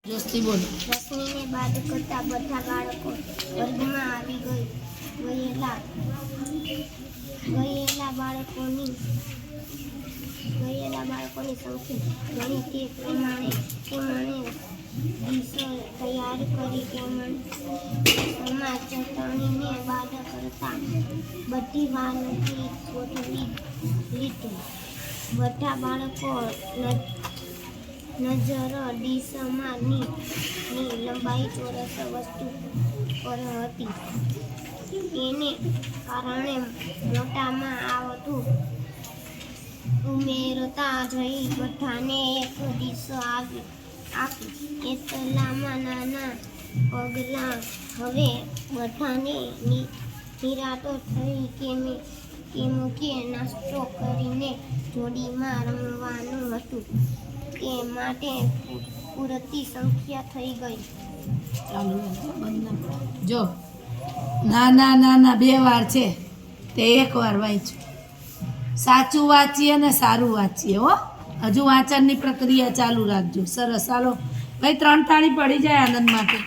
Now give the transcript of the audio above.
જોસ્તી બોલો. રશ્મિને બાદ કરતા બધા બાળકો વર્ગમાં આવી ગયેલા બાળકોની સંખ્યા ગણી તે પ્રમાણે ડીશો તૈયાર કરી તેમાં ચટણીને બાદ કરતા બધી વાનગી ગોઠવી લીધી. બધા બાળકો નજર ડીશમાં ની લંબાઈ ચોરસ વસ્તુ પર હતી. એને કારણે મોટામાં આવતું ઉમેરતા જઈ બધાને એક ડીશ આપી. એટલામાં નાના પગલાં હવે બધાને નિરાતો થઈ કેમ કે નાસ્તો કરીને જોડીમાં રમવાનું હતું તે માટે પૂરતી સંખ્યા થઈ ગઈ. ચાલુ જો નાના નાના 2 વાર છે તે 1 વાર વાંચ્યું. સાચું વાંચીએ ને સારું વાંચીએ હો. હજુ વાંચનની પ્રક્રિયા ચાલુ રાખજો. સરસ. ચાલો ભાઈ 3 તાળી પડી જાય આનંદ માટે.